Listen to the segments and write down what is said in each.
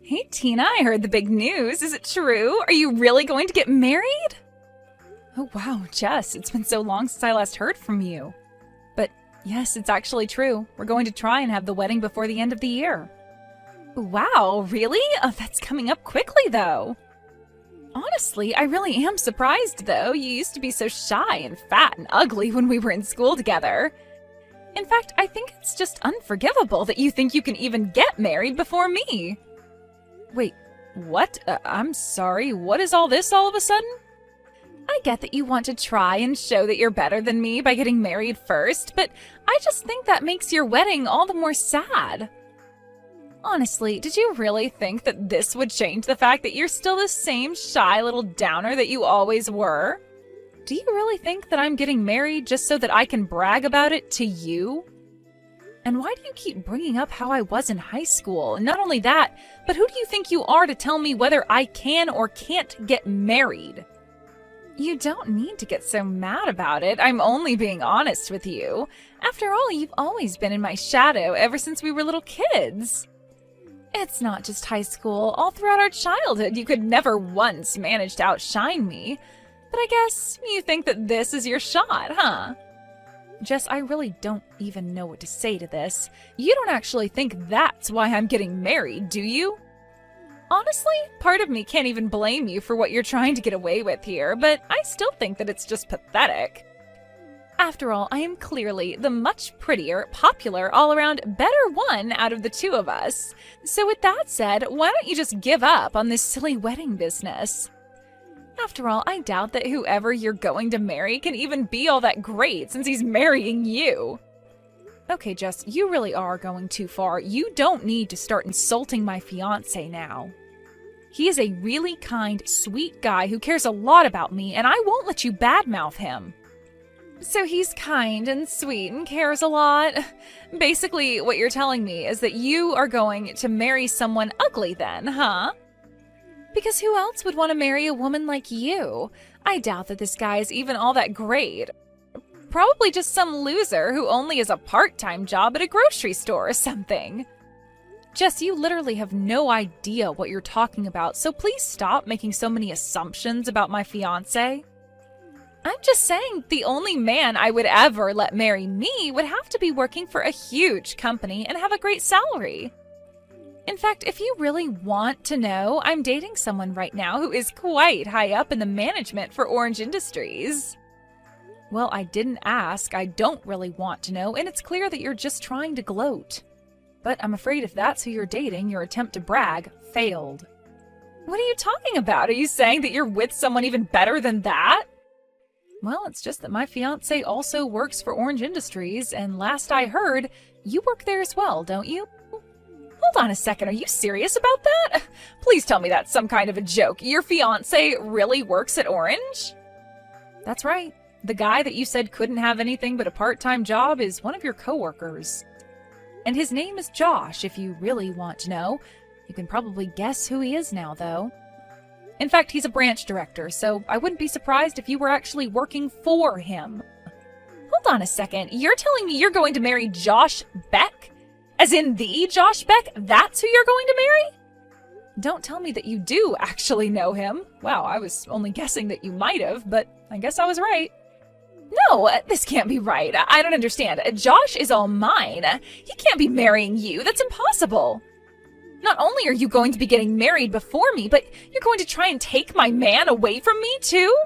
Hey Tina, I heard the big news. Is it true? Are you really going to get married? Oh wow, Jess, it's been so long since I last heard from you. But yes, it's actually true. We're going to try and have the wedding before the end of the year. Wow, really? Oh, that's coming up quickly though. Honestly, I really am surprised though. You used to be so shy and fat and ugly when we were in school together. In fact, I think it's just unforgivable that you think you can even get married before me. Wait, what? I'm sorry, what is all this all of a sudden? I get that you want to try and show that you're better than me by getting married first, but I just think that makes your wedding all the more sad. Honestly, did you really think that this would change the fact that you're still the same shy little downer that you always were? Do you really think that I'm getting married just so that I can brag about it to you? And why do you keep bringing up how I was in high school? And not only that, but who do you think you are to tell me whether I can or can't get married? You don't need to get so mad about it. I'm only being honest with you. After all, you've always been in my shadow ever since we were little kids. It's not just high school. All throughout our childhood, you could never once manage to outshine me. But I guess you think that this is your shot, huh? Jess, I really don't even know what to say to this. You don't actually think that's why I'm getting married, do you? Honestly, part of me can't even blame you for what you're trying to get away with here, but I still think that it's just pathetic. After all, I am clearly the much prettier, popular, all-around better one out of the two of us. So with that said, why don't you just give up on this silly wedding business? After all, I doubt that whoever you're going to marry can even be all that great since he's marrying you. Okay, Jess, you really are going too far. You don't need to start insulting my fiancé now. He is a really kind, sweet guy who cares a lot about me, and I won't let you badmouth him. So he's kind and sweet and cares a lot. Basically, what you're telling me is that you are going to marry someone ugly then, huh? Because who else would want to marry a woman like you? I doubt that this guy is even all that great. Probably just some loser who only has a part-time job at a grocery store or something. Jess, you literally have no idea what you're talking about, so please stop making so many assumptions about my fiancé. I'm just saying the only man I would ever let marry me would have to be working for a huge company and have a great salary. In fact, if you really want to know, I'm dating someone right now who is quite high up in the management for Orange Industries. Well, I didn't ask, I don't really want to know, and it's clear that you're just trying to gloat. But I'm afraid if that's who you're dating, your attempt to brag failed. What are you talking about? Are you saying that you're with someone even better than that? Well, it's just that my fiancé also works for Orange Industries, and last I heard, you work there as well, don't you? Hold on a second, are you serious about that? Please tell me that's some kind of a joke. Your fiancé really works at Orange? That's right. The guy that you said couldn't have anything but a part-time job is one of your coworkers. And his name is Josh, if you really want to know. You can probably guess who he is now, though. In fact, he's a branch director, so I wouldn't be surprised if you were actually working for him. Hold on a second, you're telling me you're going to marry Josh Beck? As in the Josh Beck? That's who you're going to marry? Don't tell me that you do actually know him. Wow, I was only guessing that you might have, but I guess I was right. No, this can't be right. I don't understand. Josh is all mine. He can't be marrying you. That's impossible. Not only are you going to be getting married before me, but you're going to try and take my man away from me, too?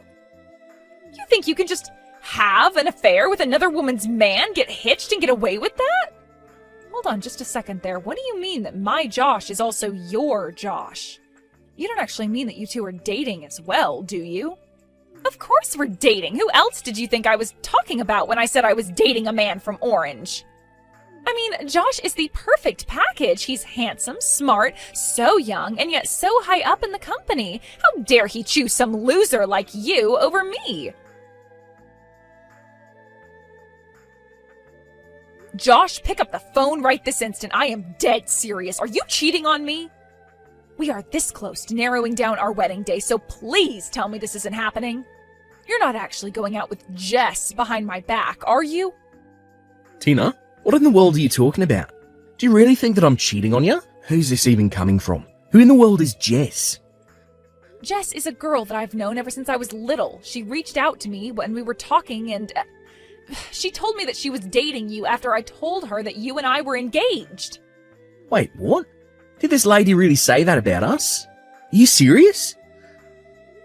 You think you can just have an affair with another woman's man, get hitched, and get away with that? Hold on just a second there. What do you mean that my Josh is also your Josh? You don't actually mean that you two are dating as well, do you? Of course we're dating. Who else did you think I was talking about when I said I was dating a man from Orange? I mean, Josh is the perfect package. He's handsome, smart, so young, and yet so high up in the company. How dare he choose some loser like you over me? Josh, pick up the phone right this instant. I am dead serious. Are you cheating on me? We are this close to narrowing down our wedding day, so please tell me this isn't happening. You're not actually going out with Jess behind my back, are you? Tina, what in the world are you talking about? Do you really think that I'm cheating on you? Who's this even coming from? Who in the world is Jess? Jess is a girl that I've known ever since I was little. She reached out to me when we were talking and she told me that she was dating you after I told her that you and I were engaged. Wait, what? Did this lady really say that about us? Are you serious?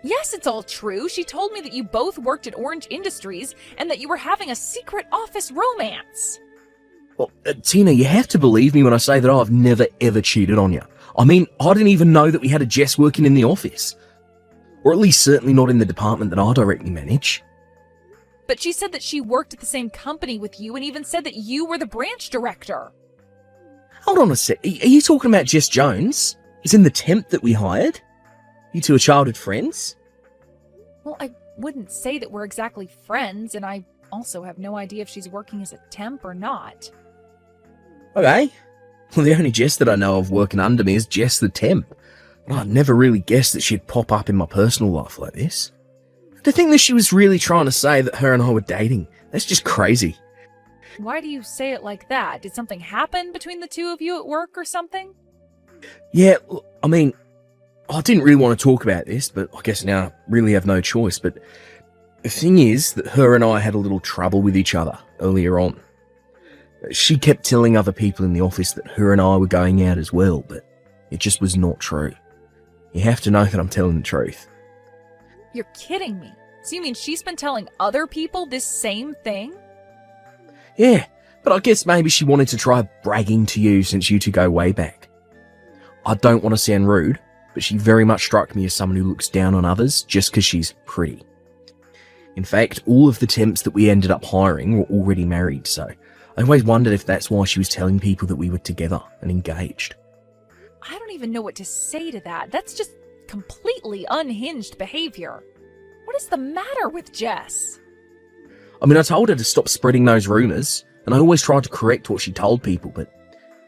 Yes, it's all true. She told me that you both worked at Orange Industries and that you were having a secret office romance. Well, Tina, you have to believe me when I say that I've never ever cheated on you. I mean, I didn't even know that we had a Jess working in the office. Or at least certainly not in the department that I directly manage. But she said that she worked at the same company with you and even said that you were the branch director. Hold on a sec. Are you talking about Jess Jones? Is in the temp that we hired? You two are childhood friends? Well, I wouldn't say that we're exactly friends, and I also have no idea if she's working as a temp or not. Okay. Well, the only Jess that I know of working under me is Jess the temp. I'd never really guessed that she'd pop up in my personal life like this. To think that she was really trying to say that her and I were dating, that's just crazy. Why do you say it like that? Did something happen between the two of you at work or something? Yeah, I mean, I didn't really want to talk about this, but I guess now I really have no choice. But the thing is that her and I had a little trouble with each other earlier on. She kept telling other people in the office that her and I were going out as well, but it just was not true. You have to know that I'm telling the truth. You're kidding me. So you mean she's been telling other people this same thing? Yeah, but I guess maybe she wanted to try bragging to you since you two go way back. I don't want to sound rude, but she very much struck me as someone who looks down on others just because she's pretty. In fact, all of the temps that we ended up hiring were already married, so I always wondered if that's why she was telling people that we were together and engaged. I don't even know what to say to that. That's just completely unhinged behavior. What is the matter with Jess? I mean, I told her to stop spreading those rumours, and I always tried to correct what she told people, but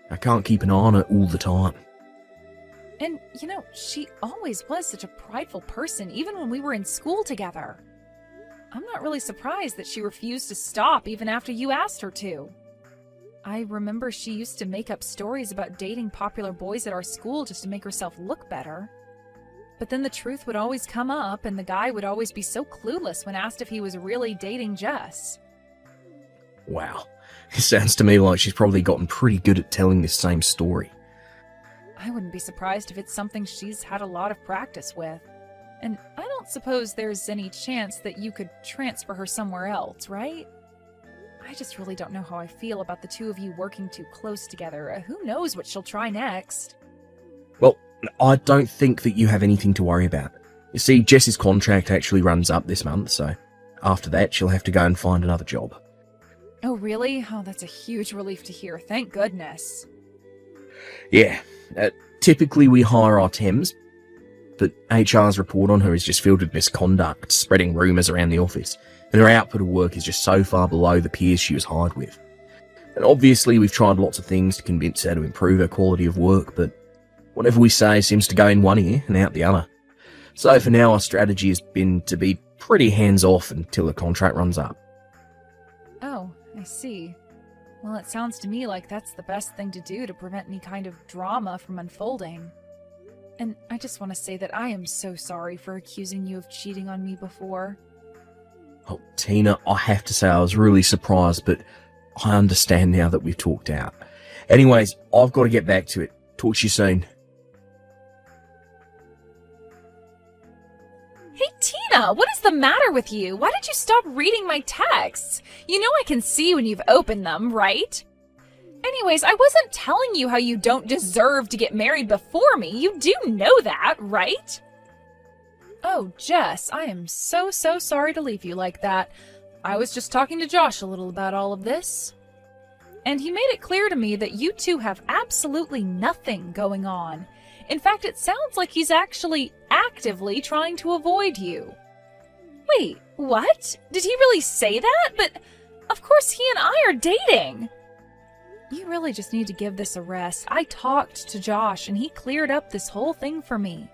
I can't keep an eye on her all the time. And, she always was such a prideful person, even when we were in school together. I'm not really surprised that she refused to stop even after you asked her to. I remember she used to make up stories about dating popular boys at our school just to make herself look better. But then the truth would always come up, and the guy would always be so clueless when asked if he was really dating Jess. Wow, it sounds to me like she's probably gotten pretty good at telling this same story. I wouldn't be surprised if it's something she's had a lot of practice with. And I don't suppose there's any chance that you could transfer her somewhere else, right? I just really don't know how I feel about the two of you working too close together. Who knows what she'll try next? Well, I don't think that you have anything to worry about. You see, Jess's contract actually runs up this month, so after that she'll have to go and find another job. Oh, really? Oh, that's a huge relief to hear. Thank goodness. Yeah, typically we hire our temps, but HR's report on her is just filled with misconduct, spreading rumours around the office, and her output of work is just so far below the peers she was hired with. And obviously we've tried lots of things to convince her to improve her quality of work, but whatever we say seems to go in one ear and out the other. So for now our strategy has been to be pretty hands-off until the contract runs up. Oh, I see. Well, it sounds to me like that's the best thing to do to prevent any kind of drama from unfolding. And I just want to say that I am so sorry for accusing you of cheating on me before. Oh, Tina, I have to say I was really surprised, but I understand now that we've talked out. Anyways, I've got to get back to it. Talk to you soon. Hey, Tina, what is the matter with you? Why did you stop reading my texts? You know I can see when you've opened them, right? Anyways, I wasn't telling you how you don't deserve to get married before me. You do know that, right? Oh, Jess, I am so sorry to leave you like that. I was just talking to Josh a little about all of this. And he made it clear to me that you two have absolutely nothing going on. In fact, it sounds like he's actually actively trying to avoid you. Wait, what? Did he really say that? But of course he and I are dating. You really just need to give this a rest. I talked to Josh and he cleared up this whole thing for me.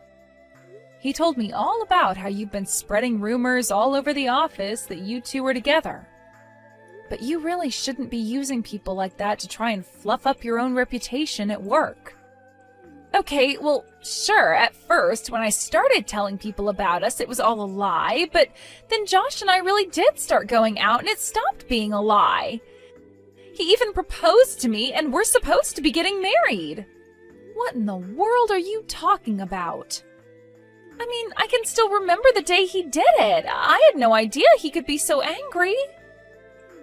He told me all about how you've been spreading rumors all over the office that you two were together. But you really shouldn't be using people like that to try and fluff up your own reputation at work. Okay, well, sure, at first, when I started telling people about us, it was all a lie, but then Josh and I really did start going out and it stopped being a lie. He even proposed to me and we're supposed to be getting married. What in the world are you talking about? I mean, I can still remember the day he did it. I had no idea he could be so angry.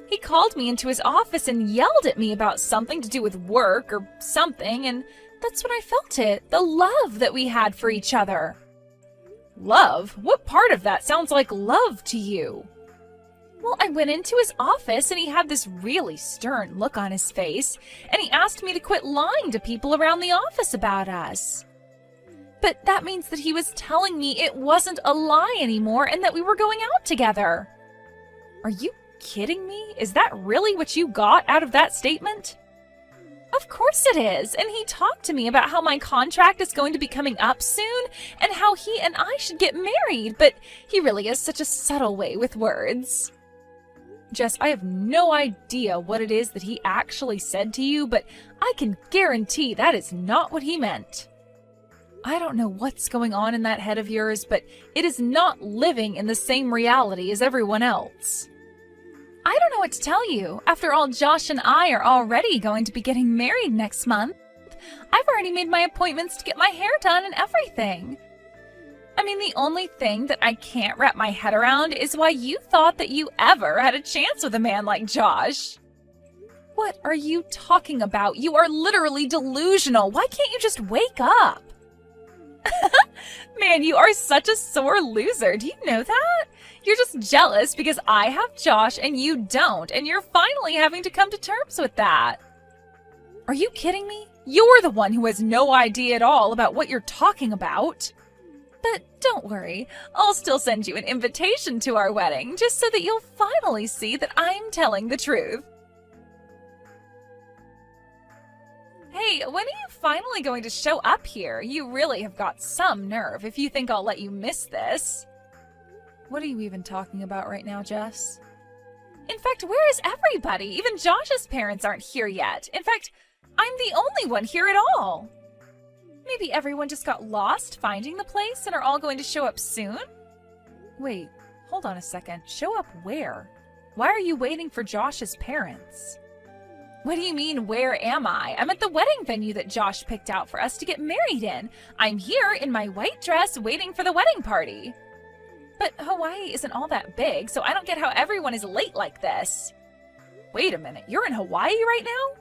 He called me into his office and yelled at me about something to do with work or something, and that's when I felt it, the love that we had for each other. Love? What part of that sounds like love to you? Well, I went into his office and he had this really stern look on his face, and he asked me to quit lying to people around the office about us. But that means that he was telling me it wasn't a lie anymore and that we were going out together. Are you kidding me? Is that really what you got out of that statement? Of course it is, and he talked to me about how my contract is going to be coming up soon and how he and I should get married, but he really has such a subtle way with words. Jess, I have no idea what it is that he actually said to you, but I can guarantee that is not what he meant. I don't know what's going on in that head of yours, but it is not living in the same reality as everyone else. I don't know what to tell you. After all, Josh and I are already going to be getting married next month. I've already made my appointments to get my hair done and everything. I mean, the only thing that I can't wrap my head around is why you thought that you ever had a chance with a man like Josh. What are you talking about? You are literally delusional. Why can't you just wake up? Man, you are such a sore loser. Do you know that? You're just jealous because I have Josh and you don't, and you're finally having to come to terms with that. Are you kidding me? You're the one who has no idea at all about what you're talking about. But don't worry, I'll still send you an invitation to our wedding, just so that you'll finally see that I'm telling the truth. Hey, when are you finally going to show up here? You really have got some nerve if you think I'll let you miss this. What are you even talking about right now, Jess? In fact, where is everybody? Even Josh's parents aren't here yet. In fact, I'm the only one here at all. Maybe everyone just got lost finding the place and are all going to show up soon? Wait, hold on a second. Show up where? Why are you waiting for Josh's parents? What do you mean, where am I? I'm at the wedding venue that Josh picked out for us to get married in. I'm here in my white dress waiting for the wedding party. But Hawaii isn't all that big, so I don't get how everyone is late like this. Wait a minute, you're in Hawaii right now?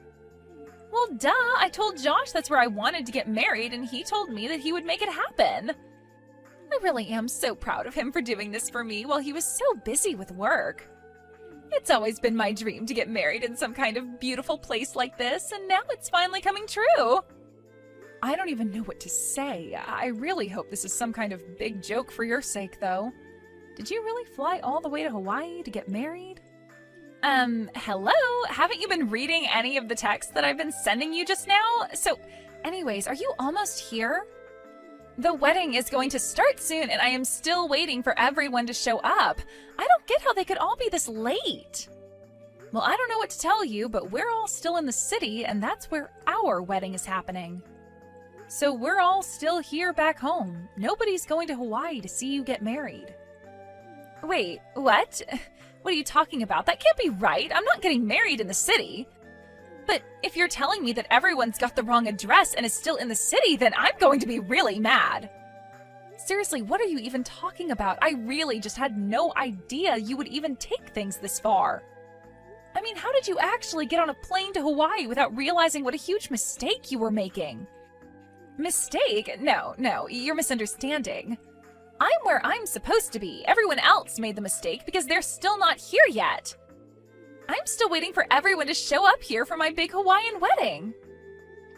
Well, duh, I told Josh that's where I wanted to get married, and he told me that he would make it happen. I really am so proud of him for doing this for me while he was so busy with work. It's always been my dream to get married in some kind of beautiful place like this, and now it's finally coming true. I don't even know what to say. I really hope this is some kind of big joke for your sake, though. Did you really fly all the way to Hawaii to get married? Hello? Haven't you been reading any of the texts that I've been sending you just now? So, anyways, are you almost here? The wedding is going to start soon, and I am still waiting for everyone to show up. I don't get how they could all be this late. Well, I don't know what to tell you, but we're all still in the city, and that's where our wedding is happening. So we're all still here back home. Nobody's going to Hawaii to see you get married. Wait, what? What are you talking about? That can't be right. I'm not getting married in the city. But if you're telling me that everyone's got the wrong address and is still in the city, then I'm going to be really mad. Seriously, what are you even talking about? I really just had no idea you would even take things this far. I mean, how did you actually get on a plane to Hawaii without realizing what a huge mistake you were making? Mistake? No, you're misunderstanding. I'm where I'm supposed to be. Everyone else made the mistake because they're still not here yet. I'm still waiting for everyone to show up here for my big Hawaiian wedding.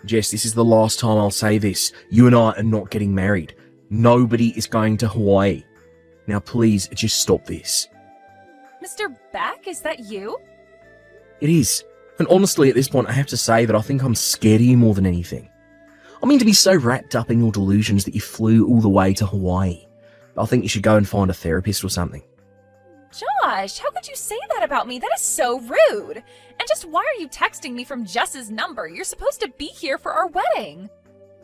Jess, this is the last time I'll say this. You and I are not getting married. Nobody is going to Hawaii. Now please, just stop this. Mr. Beck, is that you? It is. And honestly, at this point, I have to say that I think I'm scared of you more than anything. I mean, to be so wrapped up in your delusions that you flew all the way to Hawaii. I think you should go and find a therapist or something. Josh, how could you say that about me? That is so rude. And just why are you texting me from Jess's number? You're supposed to be here for our wedding.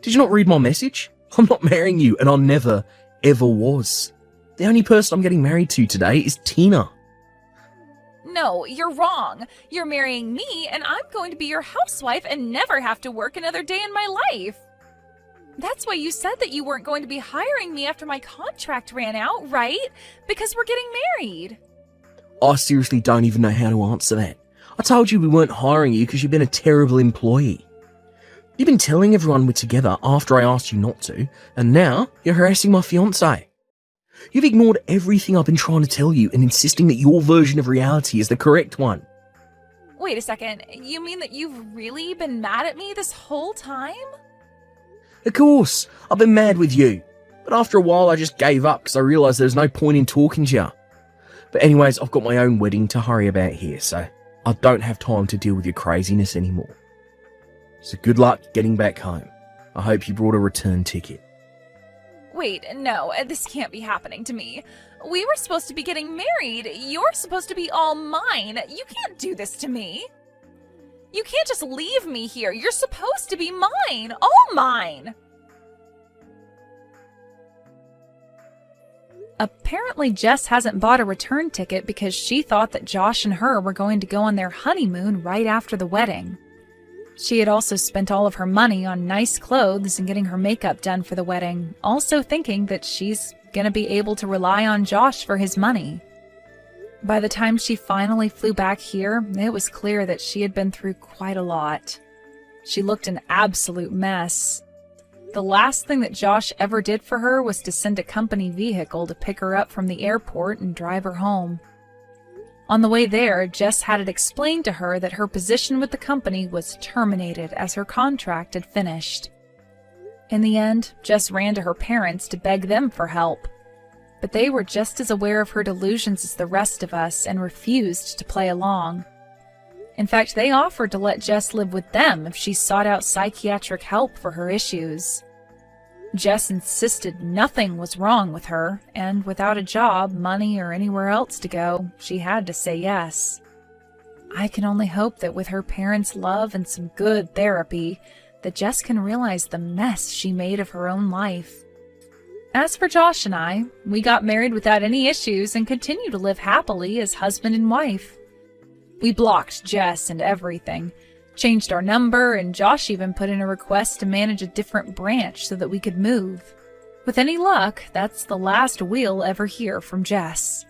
Did you not read my message? I'm not marrying you, and I never, ever was. The only person I'm getting married to today is Tina. No, you're wrong. You're marrying me, and I'm going to be your housewife and never have to work another day in my life. That's why you said that you weren't going to be hiring me after my contract ran out, right? Because we're getting married. I seriously don't even know how to answer that. I told you we weren't hiring you because you've been a terrible employee. You've been telling everyone we're together after I asked you not to, and now you're harassing my fiancé. You've ignored everything I've been trying to tell you and insisting that your version of reality is the correct one. Wait a second. You mean that you've really been mad at me this whole time? Of course, I've been mad with you. But after a while I just gave up because I realised there's no point in talking to you. But anyways, I've got my own wedding to hurry about here, so I don't have time to deal with your craziness anymore. So good luck getting back home. I hope you brought a return ticket. Wait, no, this can't be happening to me. We were supposed to be getting married. You're supposed to be all mine. You can't do this to me. You can't just leave me here. You're supposed to be mine. All mine. Apparently, Jess hasn't bought a return ticket because she thought that Josh and her were going to go on their honeymoon right after the wedding. She had also spent all of her money on nice clothes and getting her makeup done for the wedding, also thinking that she's going to be able to rely on Josh for his money. By the time she finally flew back here, it was clear that she had been through quite a lot. She looked an absolute mess. The last thing that Josh ever did for her was to send a company vehicle to pick her up from the airport and drive her home. On the way there, Jess had it explained to her that her position with the company was terminated as her contract had finished. In the end, Jess ran to her parents to beg them for help. But they were just as aware of her delusions as the rest of us and refused to play along. In fact, they offered to let Jess live with them if she sought out psychiatric help for her issues. Jess insisted nothing was wrong with her, and without a job, money, or anywhere else to go, she had to say yes. I can only hope that with her parents' love and some good therapy, that Jess can realize the mess she made of her own life. As for Josh and I, we got married without any issues and continue to live happily as husband and wife. We blocked Jess and everything, changed our number, and Josh even put in a request to manage a different branch so that we could move. With any luck, that's the last we'll ever hear from Jess.